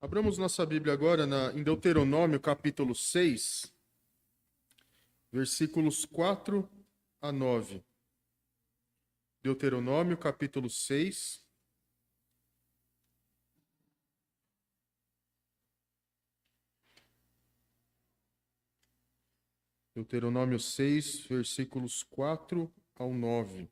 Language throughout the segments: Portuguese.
Abramos nossa Bíblia agora em Deuteronômio, capítulo 6, versículos 4 a 9. Deuteronômio, capítulo 6. Deuteronômio 6, versículos 4 ao 9.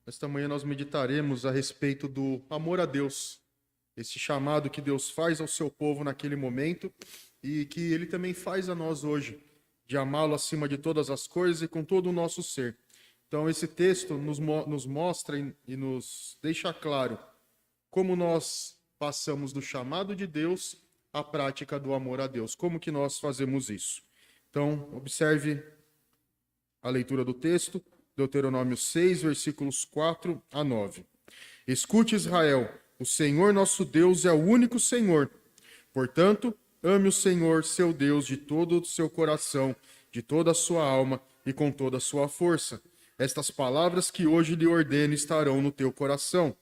Esta manhã nós meditaremos a respeito do amor a Deus, esse chamado que Deus faz ao seu povo naquele momento e que Ele também faz a nós hoje, de amá-lo acima de todas as coisas e com todo o nosso ser. Então esse texto nos mostra e nos deixa claro como nós passamos do chamado de Deus à prática do amor a Deus. Como que nós fazemos isso? Então, observe a leitura do texto, Deuteronômio 6, versículos 4 a 9. Escute, Israel, o Senhor nosso Deus é o único Senhor. Portanto, ame o Senhor, seu Deus, de todo o seu coração, de toda a sua alma e com toda a sua força. Estas palavras que hoje lhe ordeno estarão no teu coração.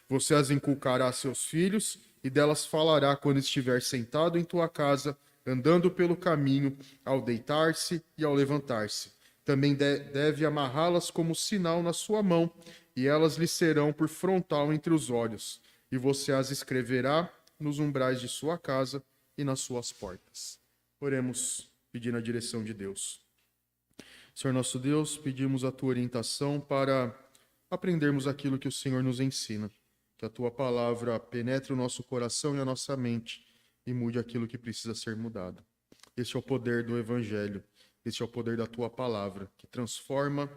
Você as inculcará a seus filhos e delas falará quando estiver sentado em tua casa, andando pelo caminho, ao deitar-se e ao levantar-se. Também deve amarrá-las como sinal na sua mão, e elas lhe serão por frontal entre os olhos. E você as escreverá nos umbrais de sua casa e nas suas portas. Oremos, pedindo a direção de Deus. Senhor nosso Deus, pedimos a tua orientação para aprendermos aquilo que o Senhor nos ensina. Que a tua palavra penetre o nosso coração e a nossa mente e mude aquilo que precisa ser mudado. Este é o poder do Evangelho. Este é o poder da tua palavra, que transforma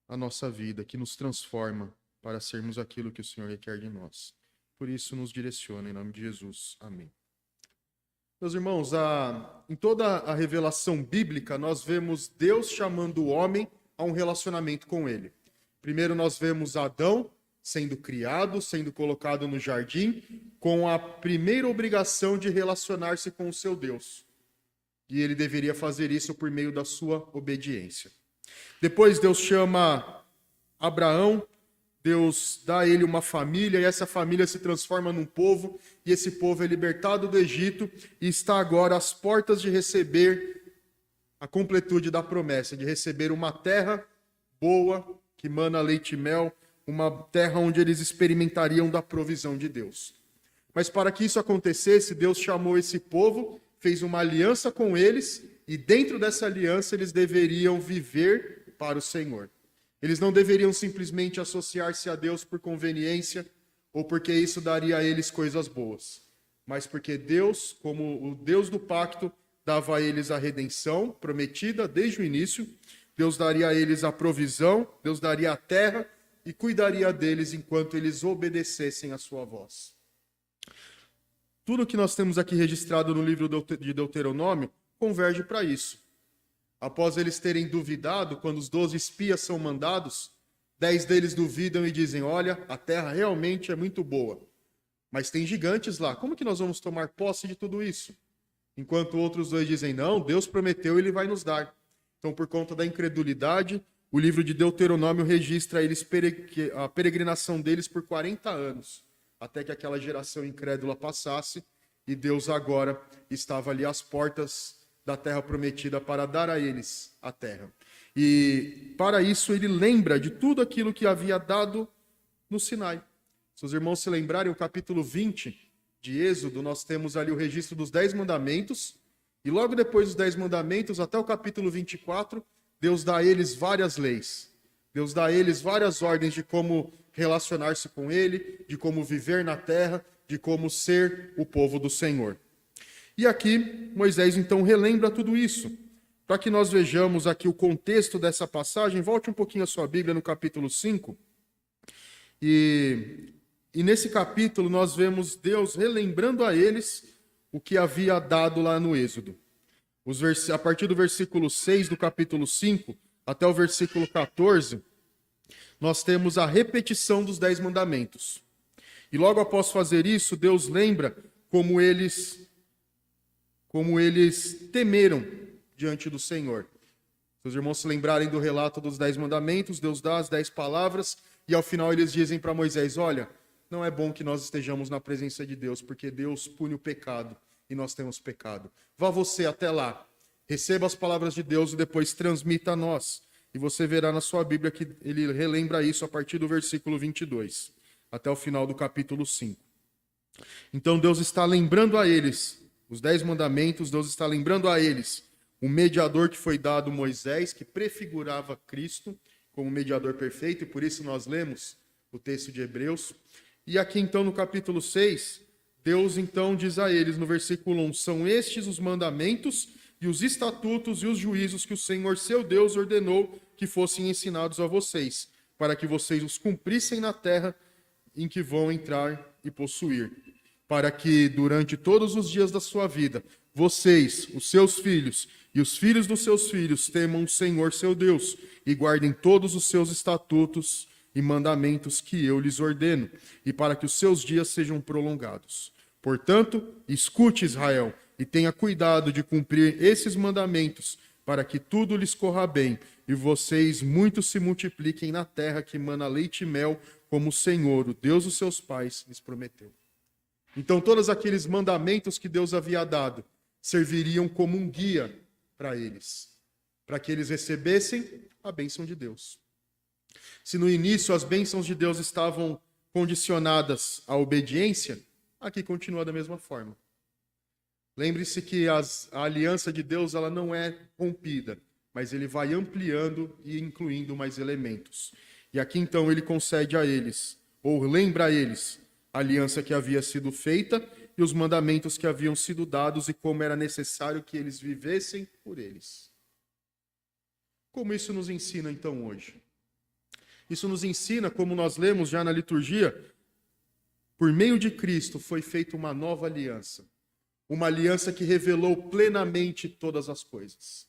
a nossa vida, que nos transforma para sermos aquilo que o Senhor requer de nós. Por isso, nos direciona, em nome de Jesus. Amém. Meus irmãos, em toda a revelação bíblica, nós vemos Deus chamando o homem a um relacionamento com ele. Primeiro, nós vemos Adão sendo criado, sendo colocado no jardim, com a primeira obrigação de relacionar-se com o seu Deus. E ele deveria fazer isso por meio da sua obediência. Depois Deus chama Abraão, Deus dá a ele uma família, e essa família se transforma num povo, e esse povo é libertado do Egito, e está agora às portas de receber a completude da promessa, de receber uma terra boa, que mana leite e mel, uma terra onde eles experimentariam da provisão de Deus. Mas para que isso acontecesse, Deus chamou esse povo, fez uma aliança com eles, e dentro dessa aliança eles deveriam viver para o Senhor. Eles não deveriam simplesmente associar-se a Deus por conveniência, ou porque isso daria a eles coisas boas, mas porque Deus, como o Deus do pacto, dava a eles a redenção prometida desde o início, Deus daria a eles a provisão, Deus daria a terra, e cuidaria deles enquanto eles obedecessem a sua voz. Tudo que nós temos aqui registrado no livro de Deuteronômio converge para isso. Após eles terem duvidado, quando os 12 espias são mandados, 10 deles duvidam e dizem, olha, a terra realmente é muito boa, mas tem gigantes lá, como que nós vamos tomar posse de tudo isso? Enquanto outros dois dizem, não, Deus prometeu e Ele vai nos dar. Então, por conta da incredulidade, o livro de Deuteronômio registra a peregrinação deles por 40 anos, até que aquela geração incrédula passasse, e Deus agora estava ali às portas da terra prometida para dar a eles a terra. E para isso ele lembra de tudo aquilo que havia dado no Sinai. Se os irmãos se lembrarem, o capítulo 20 de Êxodo, nós temos ali o registro dos 10 mandamentos, e logo depois dos 10 mandamentos, até o capítulo 24, Deus dá a eles várias leis. Deus dá a eles várias ordens de como relacionar-se com Ele, de como viver na terra, de como ser o povo do Senhor. E aqui, Moisés então relembra tudo isso. Para que nós vejamos aqui o contexto dessa passagem, volte um pouquinho a sua Bíblia no capítulo 5. E nesse capítulo nós vemos Deus relembrando a eles o que havia dado lá no Êxodo. A partir do versículo 6 do capítulo 5 até o versículo 14, nós temos a repetição dos 10 mandamentos. E logo após fazer isso, Deus lembra como eles temeram diante do Senhor. Se os irmãos se lembrarem do relato dos 10 mandamentos, Deus dá as 10 palavras e ao final eles dizem para Moisés, olha, não é bom que nós estejamos na presença de Deus, porque Deus pune o pecado e nós temos pecado. Vá você até lá, receba as palavras de Deus e depois transmita a nós. E você verá na sua Bíblia que ele relembra isso a partir do versículo 22, até o final do capítulo 5. Então Deus está lembrando a eles, os 10 mandamentos, Deus está lembrando a eles o mediador que foi dado a Moisés, que prefigurava Cristo como mediador perfeito, e por isso nós lemos o texto de Hebreus. E aqui então no capítulo 6, Deus então diz a eles no versículo 1, são estes os mandamentos e os estatutos e os juízos que o Senhor seu Deus ordenou que fossem ensinados a vocês, para que vocês os cumprissem na terra em que vão entrar e possuir, para que durante todos os dias da sua vida, vocês, os seus filhos e os filhos dos seus filhos temam o Senhor seu Deus e guardem todos os seus estatutos e mandamentos que eu lhes ordeno, e para que os seus dias sejam prolongados. Portanto, escute, Israel, e tenha cuidado de cumprir esses mandamentos, para que tudo lhes corra bem, e vocês muito se multipliquem na terra que mana leite e mel, como o Senhor, o Deus dos seus pais, lhes prometeu. Então, todos aqueles mandamentos que Deus havia dado serviriam como um guia para eles, para que eles recebessem a bênção de Deus. Se no início as bênçãos de Deus estavam condicionadas à obediência, aqui continua da mesma forma. Lembre-se que a aliança de Deus ela não é rompida, mas ele vai ampliando e incluindo mais elementos. E aqui então ele concede a eles, ou lembra a eles, a aliança que havia sido feita e os mandamentos que haviam sido dados e como era necessário que eles vivessem por eles. Como isso nos ensina então hoje? Isso nos ensina, como nós lemos já na liturgia, por meio de Cristo foi feita uma nova aliança. Uma aliança que revelou plenamente todas as coisas.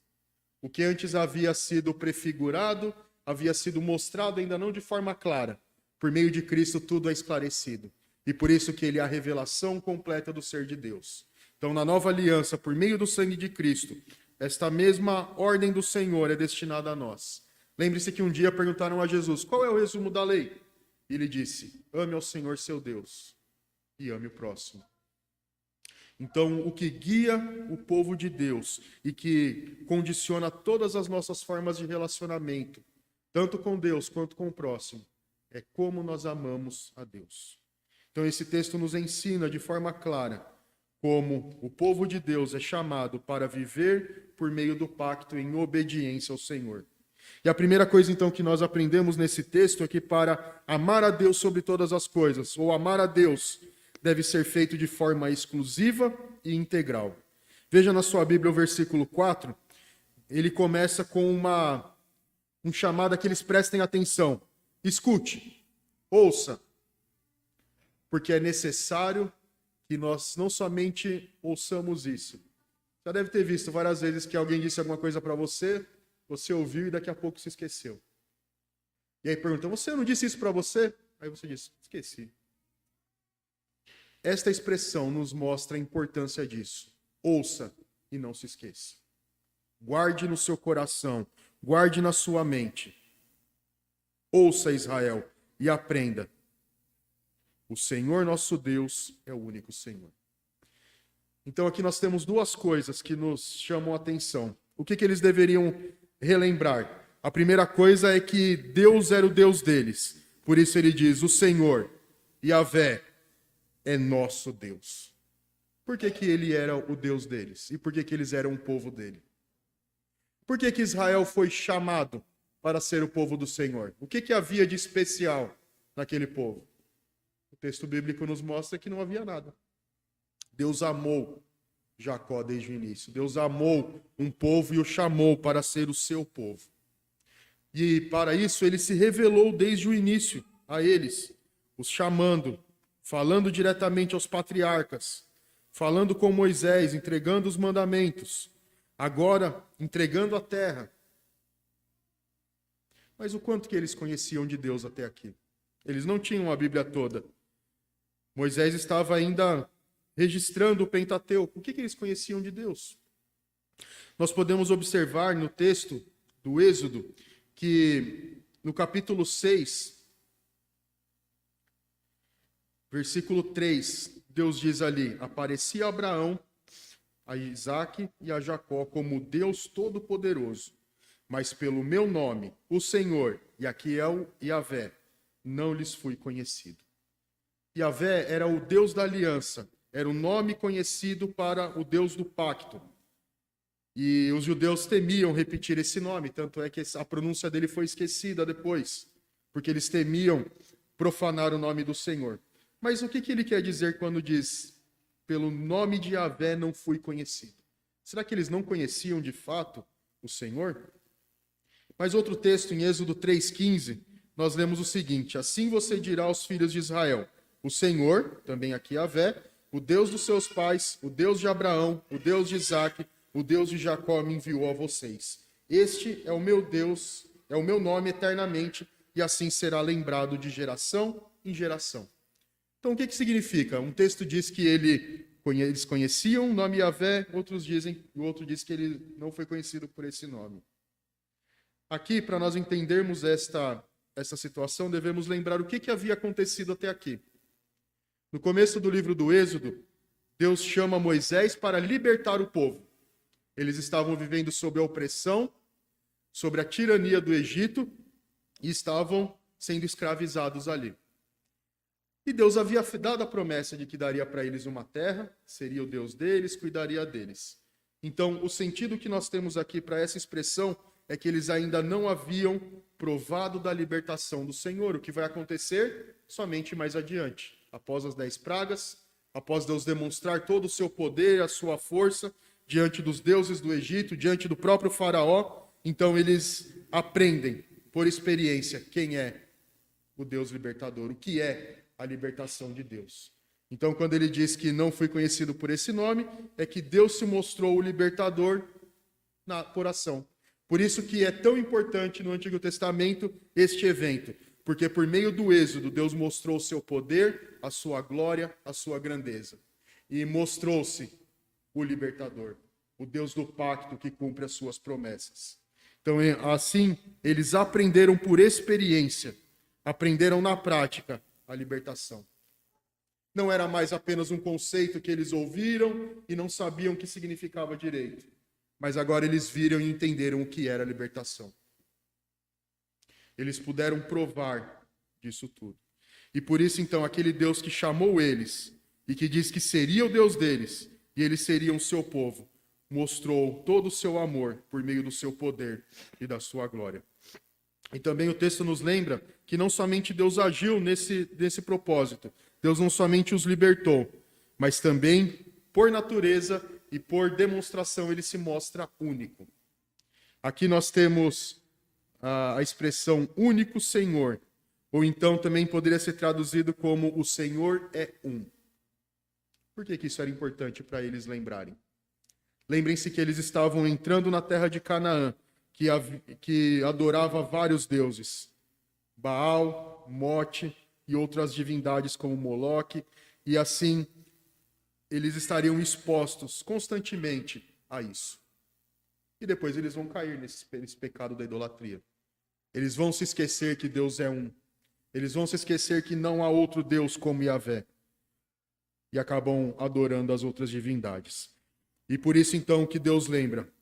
O que antes havia sido prefigurado, havia sido mostrado ainda não de forma clara. Por meio de Cristo tudo é esclarecido. E por isso que ele é a revelação completa do ser de Deus. Então, na nova aliança, por meio do sangue de Cristo, esta mesma ordem do Senhor é destinada a nós. Lembre-se que um dia perguntaram a Jesus, qual é o resumo da lei? E ele disse, ame ao Senhor seu Deus e ame o próximo. Então, o que guia o povo de Deus e que condiciona todas as nossas formas de relacionamento, tanto com Deus quanto com o próximo, é como nós amamos a Deus. Então, esse texto nos ensina de forma clara como o povo de Deus é chamado para viver por meio do pacto em obediência ao Senhor. E a primeira coisa, então, que nós aprendemos nesse texto é que para amar a Deus sobre todas as coisas, ou amar a Deus, deve ser feito de forma exclusiva e integral. Veja na sua Bíblia o versículo 4, ele começa com um chamado a que eles prestem atenção. Escute, ouça, porque é necessário que nós não somente ouçamos isso. Já deve ter visto várias vezes que alguém disse alguma coisa para você, você ouviu e daqui a pouco se esqueceu. E aí pergunta, você não disse isso para você? Aí você diz, esqueci. Esta expressão nos mostra a importância disso. Ouça e não se esqueça. Guarde no seu coração, guarde na sua mente. Ouça, Israel, e aprenda. O Senhor nosso Deus é o único Senhor. Então aqui nós temos duas coisas que nos chamam a atenção. O que eles deveriam relembrar? A primeira coisa é que Deus era o Deus deles. Por isso ele diz, o Senhor, Yahvé, é nosso Deus. Por que ele era o Deus deles? E por que eles eram o povo dele? Por que Israel foi chamado para ser o povo do Senhor? O que havia de especial naquele povo? O texto bíblico nos mostra que não havia nada. Deus amou Jacó desde o início. Deus amou um povo e o chamou para ser o seu povo. E para isso ele se revelou desde o início a eles, os chamando, falando diretamente aos patriarcas, falando com Moisés, entregando os mandamentos, agora entregando a terra. Mas o quanto que eles conheciam de Deus até aqui? Eles não tinham a Bíblia toda. Moisés estava ainda registrando o Pentateuco. O que eles conheciam de Deus? Nós podemos observar no texto do Êxodo, que no capítulo 6, versículo 3, Deus diz ali: aparecia a Abraão, a Isaque e a Jacó como Deus Todo-Poderoso, mas pelo meu nome, o Senhor, e aqui é o Yahvé, não lhes fui conhecido. Yahvé era o Deus da aliança, era o nome conhecido para o Deus do pacto. E os judeus temiam repetir esse nome, tanto é que a pronúncia dele foi esquecida depois, porque eles temiam profanar o nome do Senhor. Mas o que ele quer dizer quando diz: pelo nome de Yahvé não fui conhecido? Será que eles não conheciam de fato o Senhor? Mas outro texto, em Êxodo 3,15, nós lemos o seguinte: assim você dirá aos filhos de Israel: o Senhor, também aqui Yahvé, o Deus dos seus pais, o Deus de Abraão, o Deus de Isaque, o Deus de Jacó me enviou a vocês. Este é o meu Deus, é o meu nome eternamente, e assim será lembrado de geração em geração. Então, o que significa? Um texto diz que eles conheciam o nome Yahvé, o outro diz que ele não foi conhecido por esse nome. Aqui, para nós entendermos esta situação, devemos lembrar o que havia acontecido até aqui. No começo do livro do Êxodo, Deus chama Moisés para libertar o povo. Eles estavam vivendo sob a opressão, sobre a tirania do Egito, e estavam sendo escravizados ali. E Deus havia dado a promessa de que daria para eles uma terra, seria o Deus deles, cuidaria deles. Então, o sentido que nós temos aqui para essa expressão é que eles ainda não haviam provado da libertação do Senhor. O que vai acontecer somente mais adiante, após as 10 pragas, após Deus demonstrar todo o seu poder, a sua força, diante dos deuses do Egito, diante do próprio faraó. Então eles aprendem, por experiência, quem é o Deus libertador, o que é a libertação de Deus. Então, quando ele diz que não foi conhecido por esse nome, é que Deus se mostrou o libertador na oração. Por isso que é tão importante no Antigo Testamento este evento, porque por meio do Êxodo, Deus mostrou o seu poder, a sua glória, a sua grandeza. E mostrou-se o libertador, o Deus do pacto que cumpre as suas promessas. Então, assim, eles aprenderam por experiência, aprenderam na prática a libertação. Não era mais apenas um conceito que eles ouviram e não sabiam o que significava direito, mas agora eles viram e entenderam o que era a libertação. Eles puderam provar disso tudo. E por isso, então, aquele Deus que chamou eles e que diz que seria o Deus deles, e eles seriam o seu povo, mostrou todo o seu amor por meio do seu poder e da sua glória. E também o texto nos lembra que não somente Deus agiu nesse propósito, Deus não somente os libertou, mas também, por natureza e por demonstração, ele se mostra único. Aqui nós temos a expressão único Senhor, ou então também poderia ser traduzido como o Senhor é um. Por que isso era importante para eles lembrarem? Lembrem-se que eles estavam entrando na terra de Canaã, que adorava vários deuses. Baal, Mote e outras divindades como Moloque. E assim, eles estariam expostos constantemente a isso. E depois eles vão cair nesse pecado da idolatria. Eles vão se esquecer que Deus é um. Eles vão se esquecer que não há outro Deus como Yahvé. E acabam adorando as outras divindades. E por isso, então, que Deus lembra,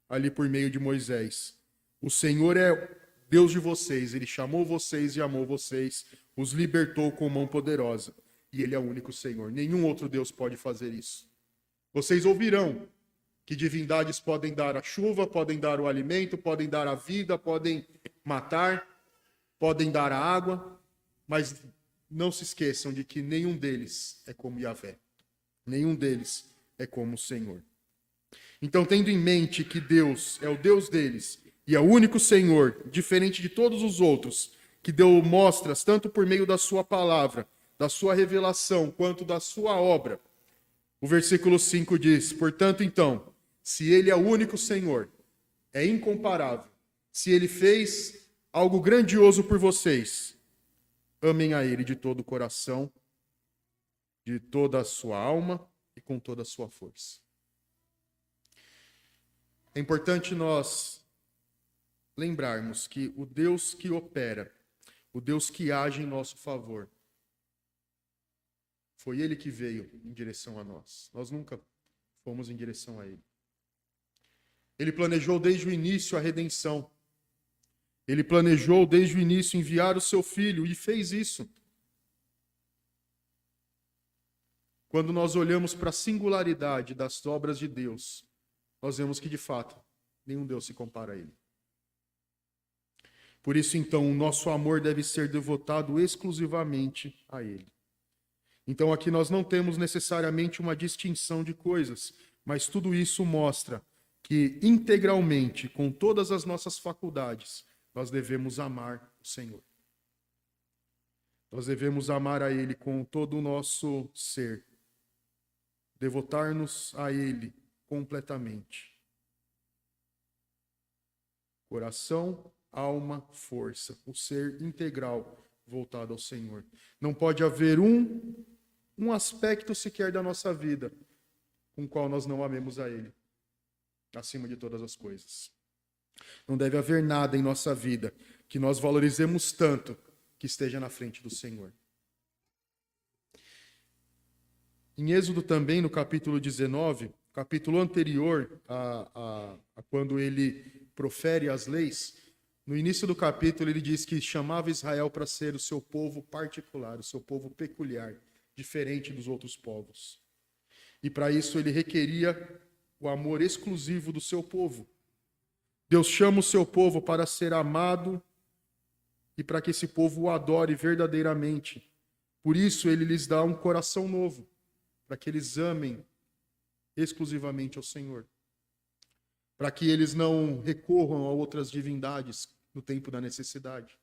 ali por meio de Moisés: o Senhor é Deus de vocês, ele chamou vocês e amou vocês, os libertou com mão poderosa. E ele é o único Senhor. Nenhum outro Deus pode fazer isso. Vocês ouvirão que divindades podem dar a chuva, podem dar o alimento, podem dar a vida, podem matar, podem dar a água, mas não se esqueçam de que nenhum deles é como Yahvé. Nenhum deles é como o Senhor. Então, tendo em mente que Deus é o Deus deles e é o único Senhor, diferente de todos os outros, que deu mostras tanto por meio da sua palavra, da sua revelação, quanto da sua obra. O versículo 5 diz: portanto, então, se ele é o único Senhor, é incomparável, se ele fez algo grandioso por vocês, amem a ele de todo o coração, de toda a sua alma e com toda a sua força. É importante nós lembrarmos que o Deus que opera, o Deus que age em nosso favor, foi Ele que veio em direção a nós. Nós nunca fomos em direção a Ele. Ele planejou desde o início a redenção. Ele planejou desde o início enviar o seu Filho e fez isso. Quando nós olhamos para a singularidade das obras de Deus, nós vemos que, de fato, nenhum Deus se compara a Ele. Por isso, então, o nosso amor deve ser devotado exclusivamente a Ele. Então, aqui nós não temos necessariamente uma distinção de coisas, mas tudo isso mostra que, integralmente, com todas as nossas faculdades, nós devemos amar o Senhor. Nós devemos amar a Ele com todo o nosso ser, devotar-nos a Ele completamente. Coração, alma, força, o ser integral voltado ao Senhor. Não pode haver um aspecto sequer da nossa vida com o qual nós não amemos a Ele, acima de todas as coisas. Não deve haver nada em nossa vida que nós valorizemos tanto que esteja na frente do Senhor. Em Êxodo também, no capítulo 19, capítulo anterior a quando ele profere as leis, no início do capítulo ele diz que chamava Israel para ser o seu povo particular, o seu povo peculiar, diferente dos outros povos. E para isso ele requeria o amor exclusivo do seu povo. Deus chama o seu povo para ser amado e para que esse povo o adore verdadeiramente. Por isso ele lhes dá um coração novo, para que eles amem exclusivamente ao Senhor. Para que eles não recorram a outras divindades no tempo da necessidade.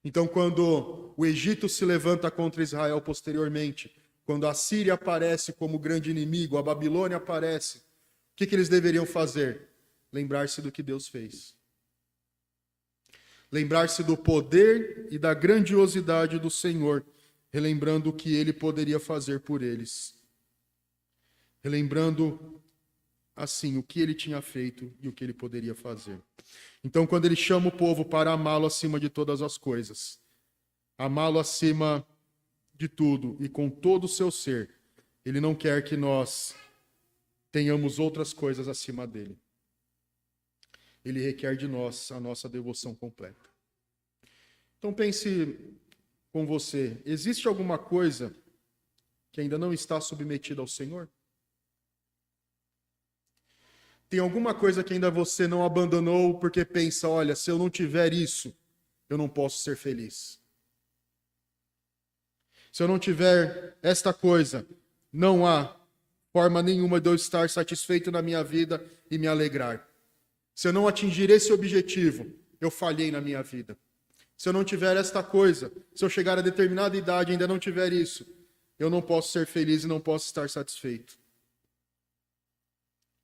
Então, quando o Egito se levanta contra Israel posteriormente, quando a Síria aparece como grande inimigo, a Babilônia aparece, o que eles deveriam fazer? Lembrar-se do que Deus fez. Lembrar-se do poder e da grandiosidade do Senhor, relembrando o que Ele poderia fazer por eles. Relembrando, assim, o que Ele tinha feito e o que Ele poderia fazer. Então, quando Ele chama o povo para amá-lo acima de todas as coisas, amá-lo acima de tudo e com todo o seu ser, Ele não quer que nós tenhamos outras coisas acima dEle. Ele requer de nós a nossa devoção completa. Então pense com você, existe alguma coisa que ainda não está submetida ao Senhor? Tem alguma coisa que ainda você não abandonou porque pensa, olha, se eu não tiver isso, eu não posso ser feliz. Se eu não tiver esta coisa, não há forma nenhuma de eu estar satisfeito na minha vida e me alegrar. Se eu não atingir esse objetivo, eu falhei na minha vida. Se eu não tiver esta coisa, se eu chegar a determinada idade e ainda não tiver isso, eu não posso ser feliz e não posso estar satisfeito.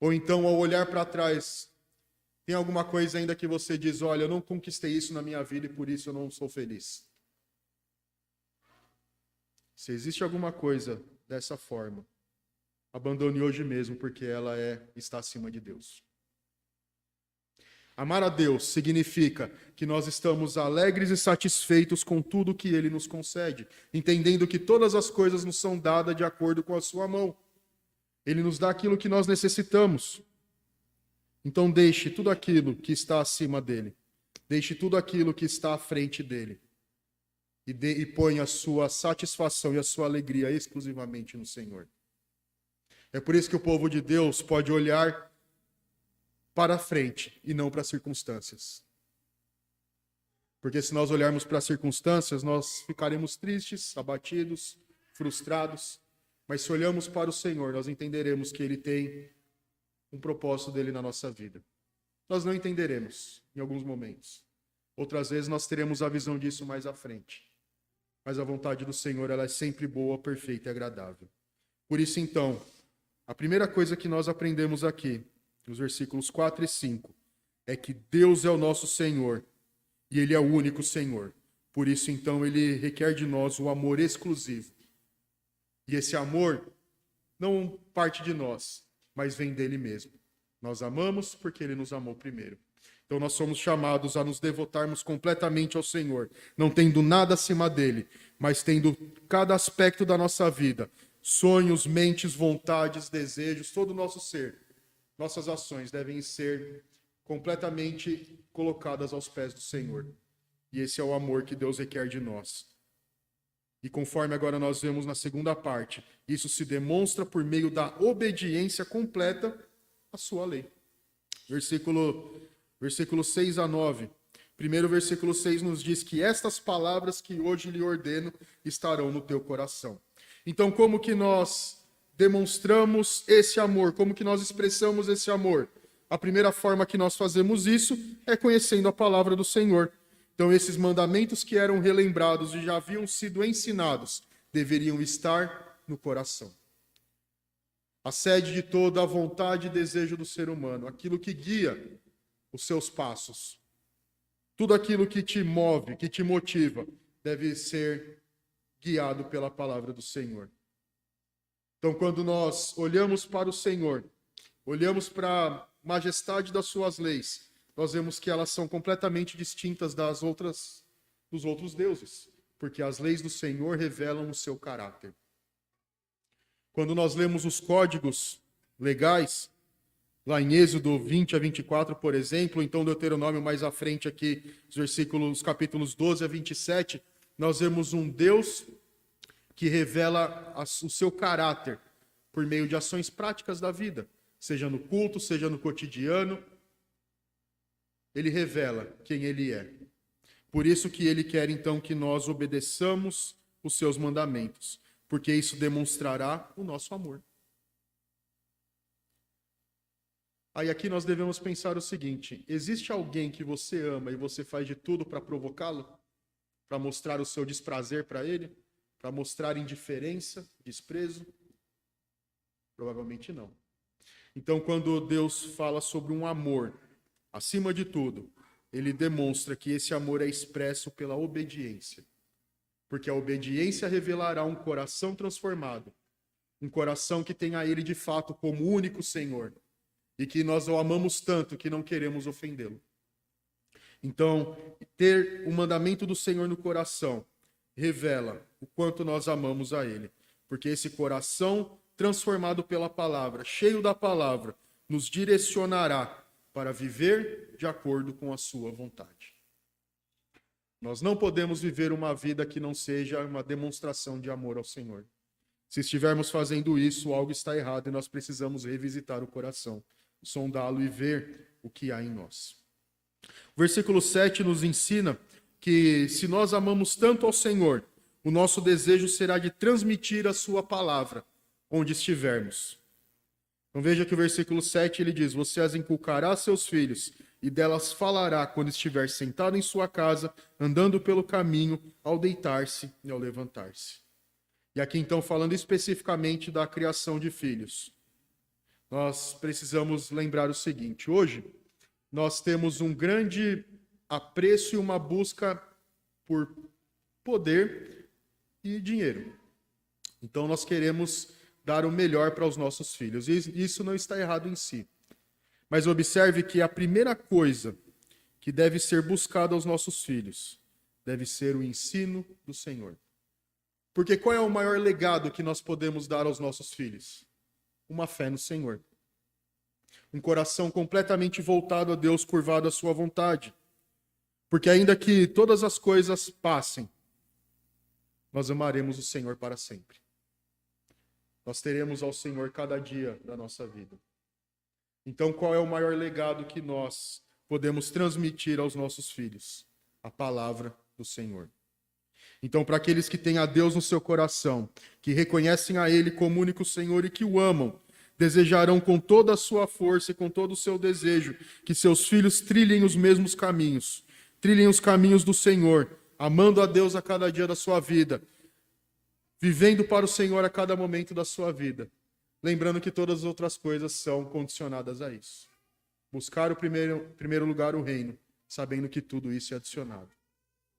Ou então, ao olhar para trás, tem alguma coisa ainda que você diz, olha, eu não conquistei isso na minha vida e por isso eu não sou feliz. Se existe alguma coisa dessa forma, abandone hoje mesmo, porque ela está acima de Deus. Amar a Deus significa que nós estamos alegres e satisfeitos com tudo que Ele nos concede, entendendo que todas as coisas nos são dadas de acordo com a sua mão. Ele nos dá aquilo que nós necessitamos. Então deixe tudo aquilo que está acima dele. Deixe tudo aquilo que está à frente dele. E ponha a sua satisfação e a sua alegria exclusivamente no Senhor. É por isso que o povo de Deus pode olhar para a frente e não para as circunstâncias. Porque se nós olharmos para as circunstâncias, nós ficaremos tristes, abatidos, frustrados. Mas se olhamos para o Senhor, nós entenderemos que Ele tem um propósito dele na nossa vida. Nós não entenderemos em alguns momentos. Outras vezes nós teremos a visão disso mais à frente. Mas a vontade do Senhor, ela é sempre boa, perfeita e agradável. Por isso, então, a primeira coisa que nós aprendemos aqui, nos versículos 4 e 5, é que Deus é o nosso Senhor e Ele é o único Senhor. Por isso, então, Ele requer de nós o amor exclusivo. E esse amor não parte de nós, mas vem dele mesmo. Nós amamos porque Ele nos amou primeiro. Então nós somos chamados a nos devotarmos completamente ao Senhor, não tendo nada acima dele, mas tendo cada aspecto da nossa vida, sonhos, mentes, vontades, desejos, todo o nosso ser. Nossas ações devem ser completamente colocadas aos pés do Senhor. E esse é o amor que Deus requer de nós. E conforme agora nós vemos na segunda parte, isso se demonstra por meio da obediência completa à sua lei. Versículo 6 a 9. Primeiro versículo 6 nos diz que estas palavras que hoje lhe ordeno estarão no teu coração. Então, como que nós demonstramos esse amor? Como que nós expressamos esse amor? A primeira forma que nós fazemos isso é conhecendo a palavra do Senhor. Então, esses mandamentos que eram relembrados e já haviam sido ensinados, deveriam estar no coração. A sede de toda a vontade e desejo do ser humano, aquilo que guia os seus passos. Tudo aquilo que te move, que te motiva, deve ser guiado pela palavra do Senhor. Então, quando nós olhamos para o Senhor, olhamos para a majestade das suas leis, nós vemos que elas são completamente distintas dos outros deuses, porque as leis do Senhor revelam o seu caráter. Quando nós lemos os códigos legais, lá em Êxodo 20 a 24, por exemplo, então Deuteronômio mais à frente aqui, os capítulos 12 a 27, nós vemos um Deus que revela o seu caráter por meio de ações práticas da vida, seja no culto, seja no cotidiano. Ele revela quem ele é. Por isso que ele quer então que nós obedeçamos os seus mandamentos, porque isso demonstrará o nosso amor. Aí aqui nós devemos pensar o seguinte: existe alguém que você ama e você faz de tudo para provocá-lo? Para mostrar o seu desprazer para ele? Para mostrar indiferença, desprezo? Provavelmente não. Então, quando Deus fala sobre um amor, acima de tudo, ele demonstra que esse amor é expresso pela obediência. Porque a obediência revelará um coração transformado, um coração que tem a ele de fato como único Senhor, e que nós o amamos tanto que não queremos ofendê-lo. Então, ter o mandamento do Senhor no coração revela o quanto nós amamos a ele, porque esse coração transformado pela palavra, cheio da palavra, nos direcionará para viver de acordo com a sua vontade. Nós não podemos viver uma vida que não seja uma demonstração de amor ao Senhor. Se estivermos fazendo isso, algo está errado e nós precisamos revisitar o coração, sondá-lo e ver o que há em nós. O versículo 7 nos ensina que se nós amamos tanto ao Senhor, o nosso desejo será de transmitir a sua palavra onde estivermos. Então veja que o versículo 7 ele diz: você as inculcará a seus filhos, e delas falará quando estiver sentado em sua casa, andando pelo caminho, ao deitar-se e ao levantar-se. E aqui então falando especificamente da criação de filhos, nós precisamos lembrar o seguinte: hoje nós temos um grande apreço e uma busca por poder e dinheiro. Então nós queremos dar o melhor para os nossos filhos. E isso não está errado em si. Mas observe que a primeira coisa que deve ser buscada aos nossos filhos deve ser o ensino do Senhor. Porque qual é o maior legado que nós podemos dar aos nossos filhos? Uma fé no Senhor. Um coração completamente voltado a Deus, curvado à sua vontade. Porque ainda que todas as coisas passem, nós amaremos o Senhor para sempre. Nós teremos ao Senhor cada dia da nossa vida. Então, qual é o maior legado que nós podemos transmitir aos nossos filhos? A palavra do Senhor. Então, para aqueles que têm a Deus no seu coração, que reconhecem a Ele como único Senhor e que o amam, desejarão com toda a sua força e com todo o seu desejo que seus filhos trilhem os mesmos caminhos, trilhem os caminhos do Senhor, amando a Deus a cada dia da sua vida, vivendo para o Senhor a cada momento da sua vida, lembrando que todas as outras coisas são condicionadas a isso. Buscar o primeiro lugar o reino, sabendo que tudo isso é adicionado.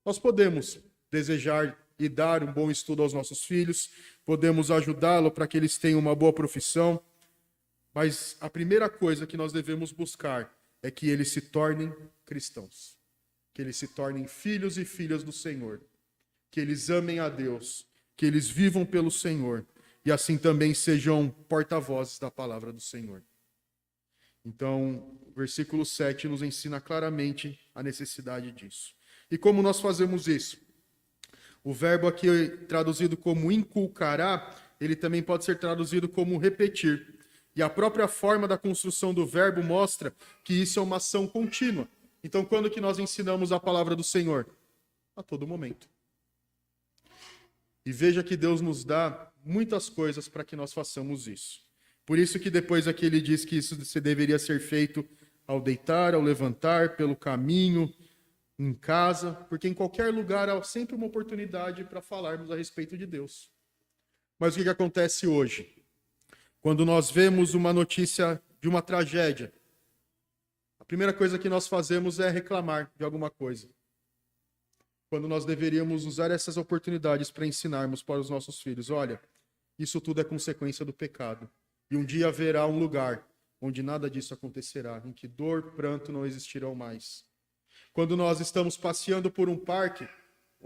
Nós podemos desejar e dar um bom estudo aos nossos filhos, podemos ajudá-lo para que eles tenham uma boa profissão, mas a primeira coisa que nós devemos buscar é que eles se tornem cristãos. Que eles se tornem filhos e filhas do Senhor. Que eles amem a Deus. Que eles vivam pelo Senhor. E assim também sejam porta-vozes da palavra do Senhor. Então, o versículo 7 nos ensina claramente a necessidade disso. E como nós fazemos isso? O verbo aqui traduzido como inculcará, ele também pode ser traduzido como repetir. E a própria forma da construção do verbo mostra que isso é uma ação contínua. Então, quando que nós ensinamos a palavra do Senhor? A todo momento. E veja que Deus nos dá muitas coisas para que nós façamos isso. Por isso que depois aqui ele diz que isso deveria ser feito ao deitar, ao levantar, pelo caminho, em casa, porque em qualquer lugar há sempre uma oportunidade para falarmos a respeito de Deus. Mas o que acontece hoje? Quando nós vemos uma notícia de uma tragédia, a primeira coisa que nós fazemos é reclamar de alguma coisa. Quando nós deveríamos usar essas oportunidades para ensinarmos para os nossos filhos, olha, isso tudo é consequência do pecado. E um dia haverá um lugar onde nada disso acontecerá, em que dor, pranto não existirão mais. Quando nós estamos passeando por um parque,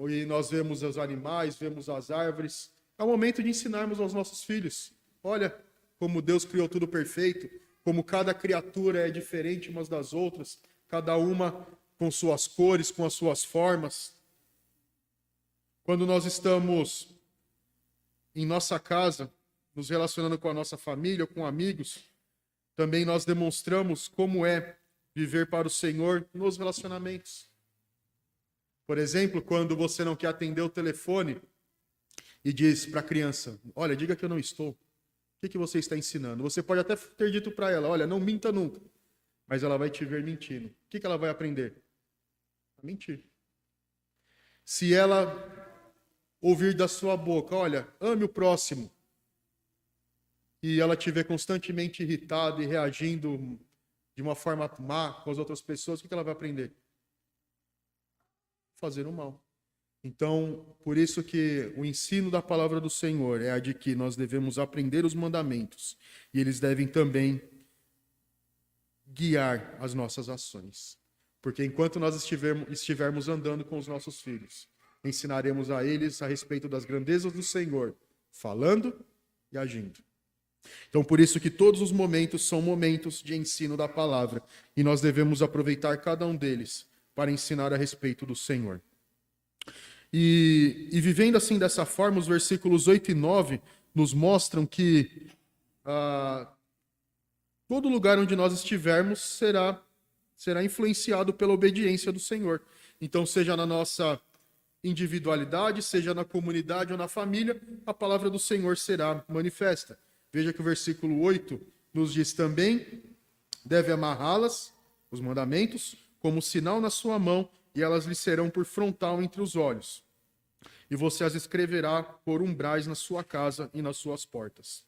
e nós vemos os animais, vemos as árvores, é o momento de ensinarmos aos nossos filhos. Olha como Deus criou tudo perfeito, como cada criatura é diferente umas das outras, cada uma com suas cores, com as suas formas. Quando nós estamos em nossa casa, nos relacionando com a nossa família, com amigos, também nós demonstramos como é viver para o Senhor nos relacionamentos. Por exemplo, quando você não quer atender o telefone e diz para a criança, olha, diga que eu não estou. O que você está ensinando? Você pode até ter dito para ela, olha, não minta nunca. Mas ela vai te ver mentindo. O que ela vai aprender? A mentir. Se ela ouvir da sua boca, olha, ame o próximo, e ela te vê constantemente irritada e reagindo de uma forma má com as outras pessoas, o que ela vai aprender? Fazer o mal. Então, por isso que o ensino da palavra do Senhor é a de que nós devemos aprender os mandamentos, e eles devem também guiar as nossas ações. Porque enquanto nós estivermos andando com os nossos filhos, ensinaremos a eles a respeito das grandezas do Senhor, falando e agindo. Então, por isso que todos os momentos são momentos de ensino da palavra, e nós devemos aproveitar cada um deles para ensinar a respeito do Senhor. E vivendo assim dessa forma, os versículos 8 e 9 nos mostram que todo lugar onde nós estivermos será influenciado pela obediência do Senhor. Então, seja na nossa individualidade, seja na comunidade ou na família, a palavra do Senhor será manifesta. Veja que o versículo 8 nos diz também, deve amarrá-las, os mandamentos, como sinal na sua mão, e elas lhe serão por frontal entre os olhos. E você as escreverá por umbrais na sua casa e nas suas portas.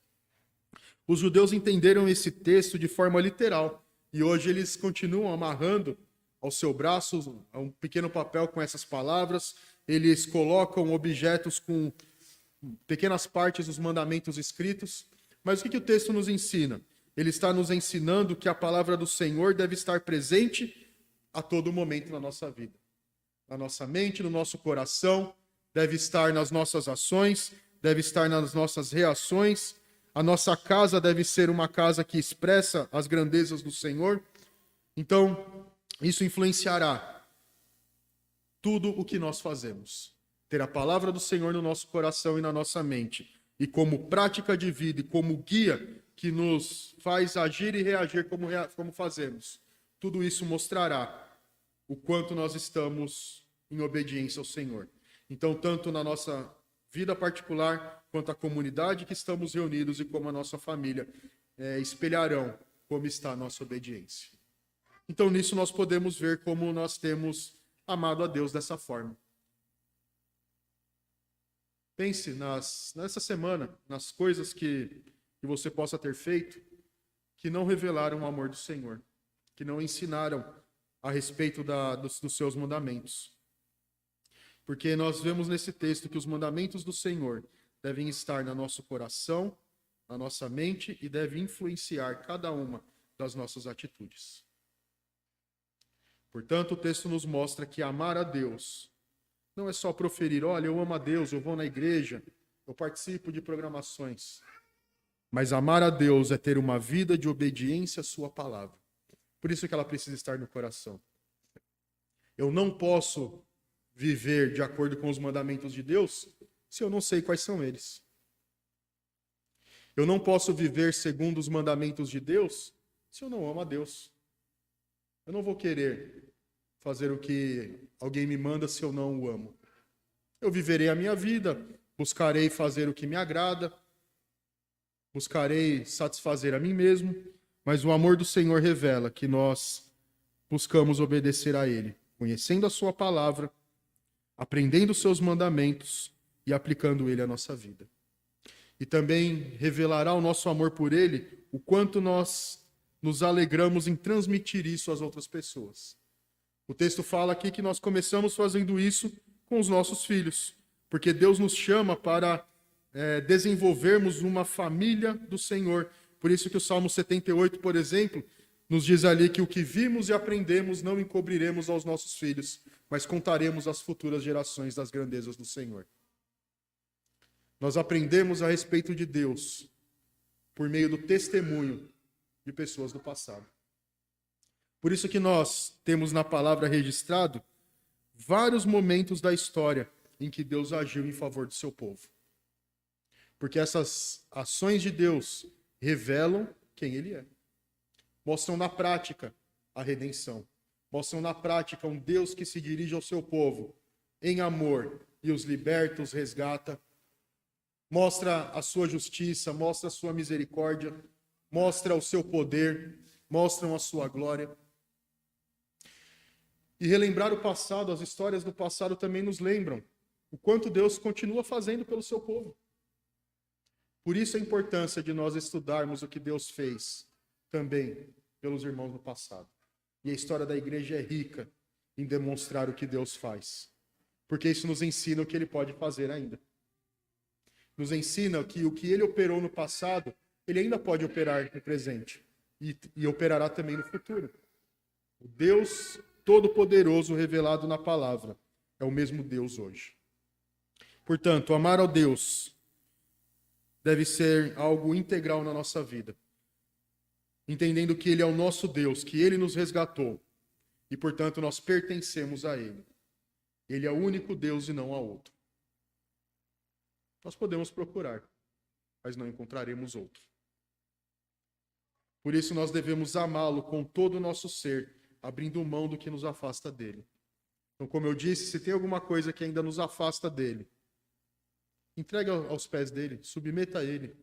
Os judeus entenderam esse texto de forma literal, e hoje eles continuam amarrando ao seu braço um pequeno papel com essas palavras, eles colocam objetos com pequenas partes dos mandamentos escritos. Mas o que o texto nos ensina? Ele está nos ensinando que a palavra do Senhor deve estar presente a todo momento na nossa vida. Na nossa mente, no nosso coração, deve estar nas nossas ações, deve estar nas nossas reações. A nossa casa deve ser uma casa que expressa as grandezas do Senhor. Então, isso influenciará tudo o que nós fazemos. Ter a palavra do Senhor no nosso coração e na nossa mente. E como prática de vida e como guia que nos faz agir e reagir como fazemos. Tudo isso mostrará o quanto nós estamos em obediência ao Senhor. Então, tanto na nossa vida particular, quanto a comunidade que estamos reunidos e como a nossa família espelharão como está a nossa obediência. Então, nisso nós podemos ver como nós temos amado a Deus dessa forma. Pense nessa semana, nas coisas que você possa ter feito, que não revelaram o amor do Senhor, que não ensinaram a respeito dos seus mandamentos. Porque nós vemos nesse texto que os mandamentos do Senhor devem estar no nosso coração, na nossa mente e devem influenciar cada uma das nossas atitudes. Portanto, o texto nos mostra que amar a Deus não é só proferir, olha, eu amo a Deus, eu vou na igreja, eu participo de programações. Mas amar a Deus é ter uma vida de obediência à sua palavra. Por isso que ela precisa estar no coração. Eu não posso viver de acordo com os mandamentos de Deus se eu não sei quais são eles. Eu não posso viver segundo os mandamentos de Deus se eu não amo a Deus. Eu não vou querer fazer o que alguém me manda se eu não o amo. Eu viverei a minha vida, buscarei fazer o que me agrada, buscarei satisfazer a mim mesmo, mas o amor do Senhor revela que nós buscamos obedecer a Ele, conhecendo a sua palavra, aprendendo os seus mandamentos e aplicando Ele à nossa vida. E também revelará o nosso amor por Ele, o quanto nós nos alegramos em transmitir isso às outras pessoas. O texto fala aqui que nós começamos fazendo isso com os nossos filhos, porque Deus nos chama para desenvolvermos uma família do Senhor. Por isso que o Salmo 78, por exemplo, nos diz ali que o que vimos e aprendemos não encobriremos aos nossos filhos, mas contaremos às futuras gerações das grandezas do Senhor. Nós aprendemos a respeito de Deus por meio do testemunho de pessoas do passado. Por isso que nós temos na palavra registrado vários momentos da história em que Deus agiu em favor do seu povo. Porque essas ações de Deus revelam quem Ele é. Mostram na prática a redenção. Mostram na prática um Deus que se dirige ao seu povo em amor e os liberta, os resgata. Mostra a sua justiça, mostra a sua misericórdia, mostra o seu poder, mostram a sua glória. E relembrar o passado, as histórias do passado também nos lembram o quanto Deus continua fazendo pelo seu povo. Por isso a importância de nós estudarmos o que Deus fez também pelos irmãos do passado. E a história da igreja é rica em demonstrar o que Deus faz. Porque isso nos ensina o que Ele pode fazer ainda. Nos ensina que o que Ele operou no passado, Ele ainda pode operar no presente. E operará também no futuro. O Deus Todo-Poderoso revelado na palavra é o mesmo Deus hoje. Portanto, amar ao Deus deve ser algo integral na nossa vida. Entendendo que Ele é o nosso Deus, que Ele nos resgatou. E, portanto, nós pertencemos a Ele. Ele é o único Deus e não há outro. Nós podemos procurar, mas não encontraremos outro. Por isso nós devemos amá-lo com todo o nosso ser, abrindo mão do que nos afasta dele. Então, como eu disse, se tem alguma coisa que ainda nos afasta dele, entregue aos pés dele, submeta a ele.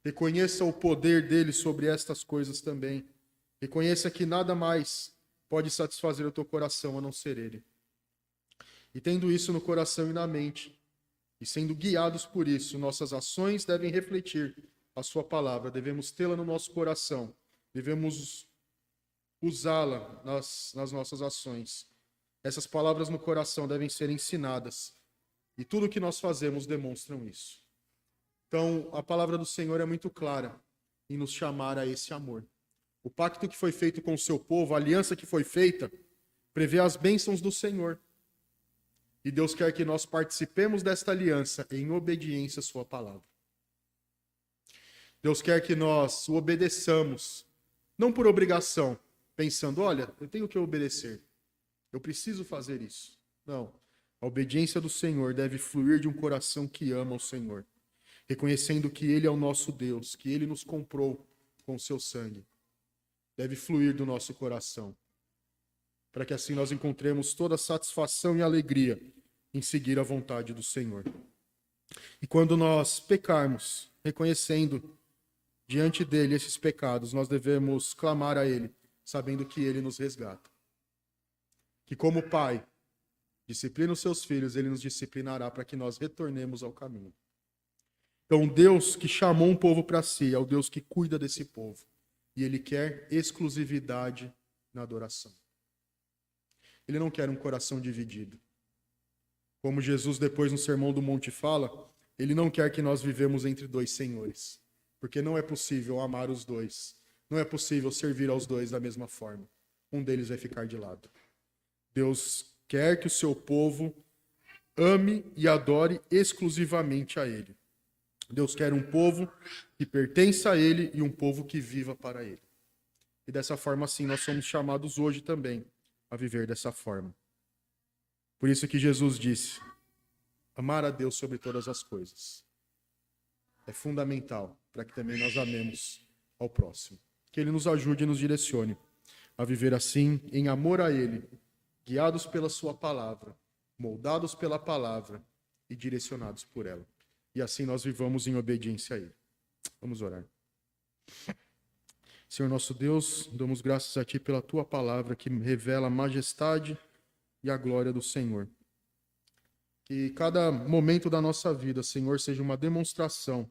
Reconheça o poder dele sobre estas coisas também. Reconheça que nada mais pode satisfazer o teu coração a não ser ele. E tendo isso no coração e na mente, e sendo guiados por isso, nossas ações devem refletir a sua palavra. Devemos tê-la no nosso coração. Devemos usá-la nas nossas ações. Essas palavras no coração devem ser ensinadas. E tudo o que nós fazemos demonstram isso. Então, a palavra do Senhor é muito clara em nos chamar a esse amor. O pacto que foi feito com o seu povo, a aliança que foi feita, prevê as bênçãos do Senhor. E Deus quer que nós participemos desta aliança em obediência à sua palavra. Deus quer que nós o obedeçamos, não por obrigação, pensando, olha, eu tenho que obedecer, eu preciso fazer isso. Não, a obediência do Senhor deve fluir de um coração que ama o Senhor, reconhecendo que Ele é o nosso Deus, que Ele nos comprou com o seu sangue. Deve fluir do nosso coração, para que assim nós encontremos toda a satisfação e alegria em seguir a vontade do Senhor. E quando nós pecarmos, reconhecendo diante dele esses pecados, nós devemos clamar a ele, sabendo que ele nos resgata. Que como pai disciplina os seus filhos, ele nos disciplinará para que nós retornemos ao caminho. Então, Deus que chamou um povo para si, é o Deus que cuida desse povo. E ele quer exclusividade na adoração. Ele não quer um coração dividido. Como Jesus depois no Sermão do Monte fala, ele não quer que nós vivemos entre dois senhores. Porque não é possível amar os dois. Não é possível servir aos dois da mesma forma. um deles vai ficar de lado. Deus quer que o seu povo ame e adore exclusivamente a Ele. Deus quer um povo que pertença a Ele e um povo que viva para Ele. E dessa forma, assim, nós somos chamados hoje também a viver dessa forma. Por isso que Jesus disse: amar a Deus sobre todas as coisas. É fundamental para que também nós amemos ao próximo. Que Ele nos ajude e nos direcione a viver assim, em amor a Ele, guiados pela Sua palavra, moldados pela palavra e direcionados por ela. E assim nós vivamos em obediência a Ele. Vamos orar. Senhor nosso Deus, damos graças a Ti pela Tua palavra que revela a majestade e a glória do Senhor. Que cada momento da nossa vida, Senhor, seja uma demonstração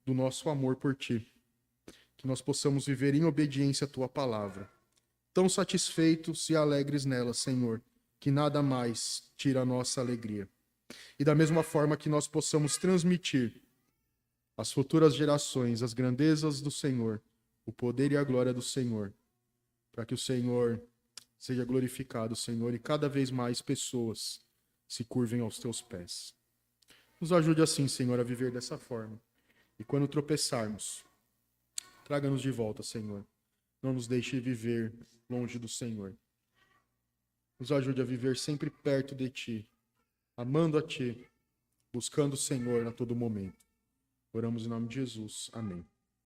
do nosso amor por Ti. Que nós possamos viver em obediência à Tua palavra. Tão satisfeitos e alegres nela, Senhor, que nada mais tira a nossa alegria. E da mesma forma que nós possamos transmitir às futuras gerações as grandezas do Senhor, o poder e a glória do Senhor, para que o Senhor seja glorificado, Senhor, e cada vez mais pessoas se curvem aos Teus pés. Nos ajude assim, Senhor, a viver dessa forma. E quando tropeçarmos, traga-nos de volta, Senhor. Não nos deixe viver longe do Senhor. Nos ajude a viver sempre perto de Ti, amando a Ti, buscando o Senhor a todo momento. Oramos em nome de Jesus. Amém.